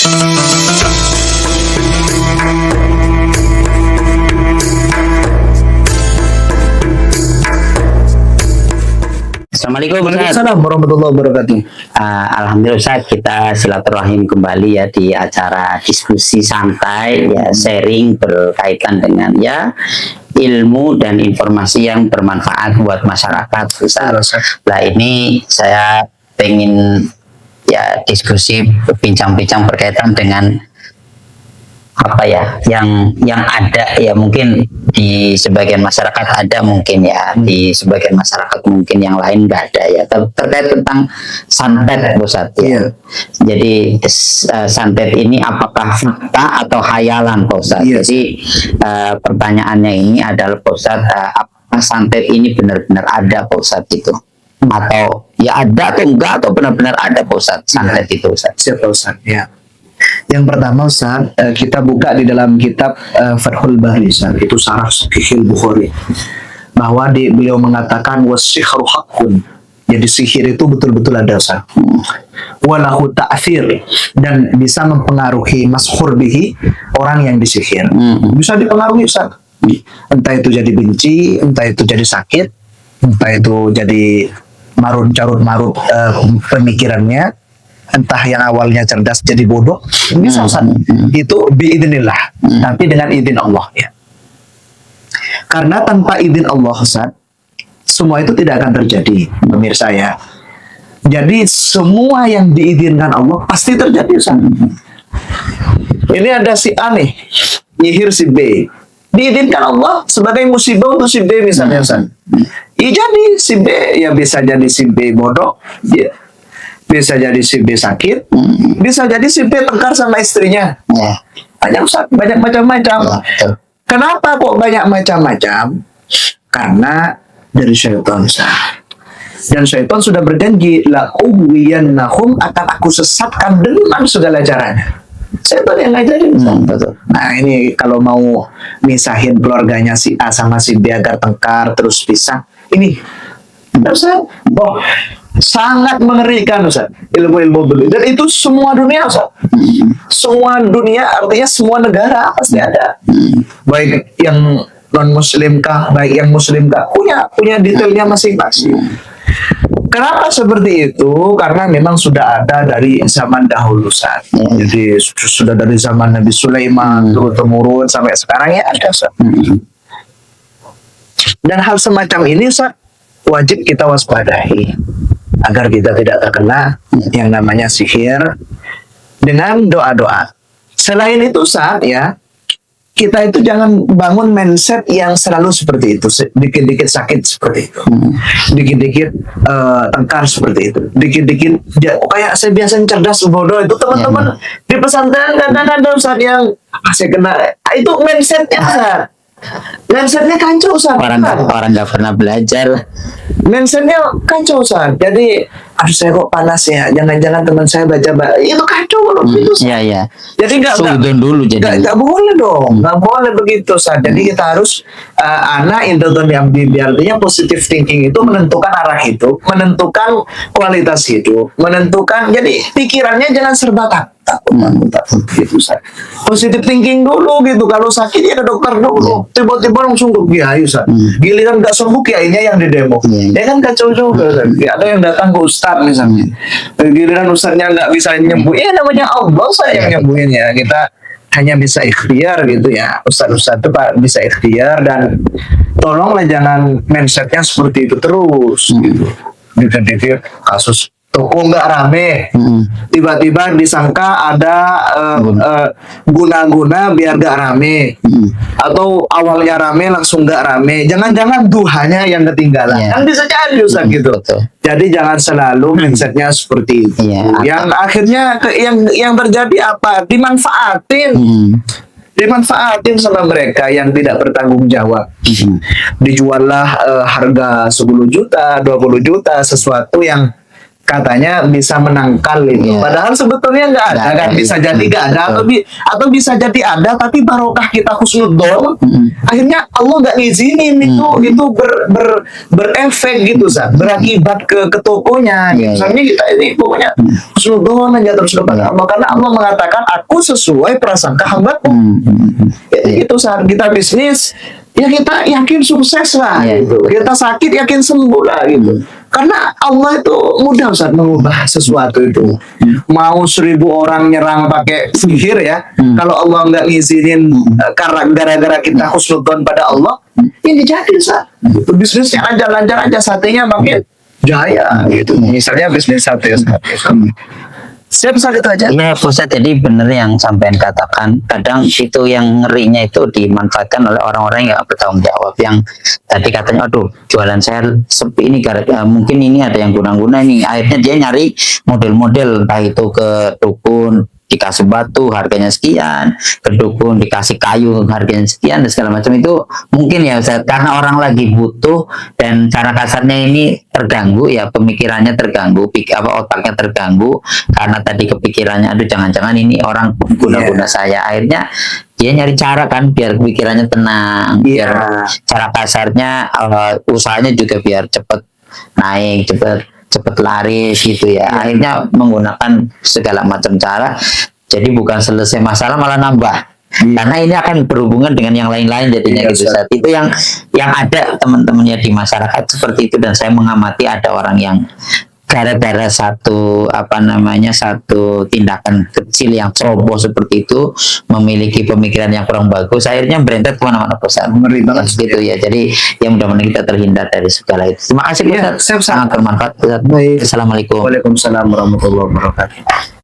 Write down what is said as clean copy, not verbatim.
Assalamualaikum Ustaz. Waalaikumsalam warahmatullahi wabarakatuh. Alhamdulillah Ustaz, kita silaturahim kembali ya di acara diskusi santai ya, sharing berkaitan dengan ya ilmu dan informasi yang bermanfaat buat masyarakat Ustaz. Nah ini saya pengen ya diskusi bincang-bincang berkaitan dengan apa ya yang ada ya, mungkin di sebagian masyarakat ada, mungkin ya di sebagian masyarakat mungkin yang lain nggak ada ya, terkait tentang santet Ustaz ya. Jadi santet ini apakah fakta atau hayalan Ustaz? Jadi pertanyaannya ini adalah Ustaz, apakah santet ini benar-benar ada Ustaz itu, atau ya ada atau enggak, atau benar-benar ada Ustaz santet itu Ustaz? Siapa Ustaz? Ya. Yang pertama Ustaz, kita buka di dalam kitab Fathul Bari Ustaz, itu Syarah Sahih Bukhari, bahwa beliau mengatakan wasihru haqqun. Jadi sihir itu betul-betul ada Ustaz. Walahu ta'thir, dan bisa mempengaruhi mashur bihi, orang yang disihir. Bisa dipengaruhi Ustaz. Entah itu jadi benci, entah itu jadi sakit, entah itu jadi carut-marut pemikirannya, entah yang awalnya cerdas jadi bodoh, bisa Ustaz. Itu biidznillah, tapi dengan izin Allah ya. Karena tanpa izin Allah Ustaz, semua itu tidak akan terjadi pemirsa ya. Jadi semua yang diizinkan Allah pasti terjadi Ustaz. Ini ada si A nih, nyihir si B, diizinkan Allah sebagai musibah untuk si B misalnya Ustaz. Ya jadi si B, ya bisa jadi si B bodoh ya. Bisa jadi si B sakit, bisa jadi si B tengkar sama istrinya. Banyak Ustaz, banyak macam-macam. Kenapa kok banyak macam-macam? Karena dari syaitan Ustaz. Dan syaitan sudah berjanji, la ughwiyannahum, akan aku sesatkan dengan segala caranya. Syaitan yang ngajarin Ustaz. Nah ini kalau mau misahin keluarganya si A sama si B agar tengkar terus pisah, ini Ustaz, sangat mengerikan Ustaz, ilmu-ilmu beliau. Dan itu semua dunia Ustaz. Semua dunia artinya semua negara pasti ada. Baik yang non muslim kah, baik yang muslim kah, punya detailnya masing-masing. Kenapa seperti itu? Karena memang sudah ada dari zaman dahulu Ustaz. Jadi sudah dari zaman Nabi Sulaiman turun-temurun sampai sekarang ya ada Ustaz. Dan hal semacam ini Ustaz wajib kita waspadai agar kita tidak terkena yang namanya sihir dengan doa-doa. Selain itu Ustaz ya, kita itu jangan bangun mindset yang selalu seperti itu, dikit-dikit sakit seperti itu, dikit-dikit tengkar seperti itu, dikit-dikit kayak saya biasanya cerdas bodoh itu teman-teman di pesantren kadang-kadang ada Ustaz yang saya kena itu mindsetnya Ustaz. Mindsetnya kacau Ustaz. Orang nggak pernah belajar. Mindsetnya kacau Ustaz. Jadi aduh saya kok panas ya, jangan-jangan teman saya baca itu kacau loh itu. Iya. Jadi nggak dulu jadi nggak boleh dong, nggak boleh begitu Ustaz. Jadi kita harus anak indotoni ambibi, artinya positive thinking itu menentukan arah hidup, menentukan kualitas hidup, menentukan, jadi pikirannya jangan serba takut gitu Ustaz. Positive thinking dulu gitu, kalau sakit ya ke dokter dulu, tiba-tiba langsung ke kiai Ustaz. Giliran nggak sembuh kiainya yang di demo, ya kan kacau juga Ustaz. Ada yang datang ke Ustaz misalnya, giliran Ustaznya nggak bisa nyembuh, ya namanya Allah saya yang nyembuhin ya, kita hanya bisa ikhtiar gitu ya. Ustaz-ustaz itu Pak bisa ikhtiar, dan tolonglah jangan mindsetnya seperti itu terus gitu. Dikit-dikit kasus toko nggak rame, tiba-tiba disangka ada guna-guna biar nggak rame, atau awalnya rame langsung nggak rame, jangan-jangan duhanya yang ketinggalan, kan bisa jadi Ustaz gitu. Jadi jangan selalu mindsetnya seperti itu. Yang akhirnya yang terjadi apa? Dimanfaatin sama mereka yang tidak bertanggung jawab. Dijuallah harga 10 juta, 20 juta sesuatu yang katanya bisa menangkal itu. Iya. Padahal sebetulnya nggak ada Nggak kan, ada, bisa iya. jadi nggak ada Betul. atau bisa jadi ada tapi barokah kita husnudzon, akhirnya Allah nggak ngizinin itu berefek gitu, berakibat ke tokonya. Iya, Misalnya kita ini pokoknya husnudzon aja terus kepada Allah, karena Allah mengatakan aku sesuai prasangka hambaku. Jadi itu saat kita bisnis ya kita yakin sukses lah Iya. gitu. Kita sakit yakin sembuh lah gitu. Karena Allah itu mudah Ustaz mengubah sesuatu itu. Mau 1000 orang nyerang pakai sihir ya, kalau Allah nggak ngizinin karena gara-gara kita husnudzon pada Allah, ini jadi Ustaz. Bisnisnya lancar-lancar aja, satenya makin jaya gitu. Misalnya bisnis sate Ustaz. Siap Ustaz, itu aja. Iya, Ustaz, jadi benar yang sampean katakan. Kadang itu yang ngerinya itu dimanfaatkan oleh orang-orang yang nggak bertanggung jawab. Yang tadi katanya, aduh, jualan saya sepi ini, mungkin ini ada yang guna-guna nih. Akhirnya dia nyari model-model, entah itu ke dukun, dikasih batu harganya sekian, ke dukun dikasih kayu harganya sekian, dan segala macam. Itu mungkin ya Ustaz, karena orang lagi butuh dan cara kasarnya ini terganggu ya, pemikirannya terganggu, otaknya terganggu karena tadi kepikirannya aduh jangan-jangan ini orang guna-guna saya. Akhirnya dia nyari cara kan biar pikirannya tenang, biar cara kasarnya usahanya juga biar cepet naik, cepet laris gitu ya. Akhirnya menggunakan segala macam cara, jadi bukan selesai masalah malah nambah. Karena ini akan berhubungan dengan yang lain-lain jadinya gitu. Saat itu yang ada teman-temannya di masyarakat seperti itu, dan saya mengamati ada orang yang gara-gara satu tindakan kecil yang ceroboh seperti itu, memiliki pemikiran yang kurang bagus, akhirnya berentet kemana-mana Ustaz. Ngeri banget gitu ya. Jadi yang mudah-mudahan kita terhindar dari segala itu. Terima kasih Ustaz. Siap, Sangat bermanfaat Ustaz. Baik. Assalamualaikum. Waalaikumsalam warahmatullahi wabarakatuh.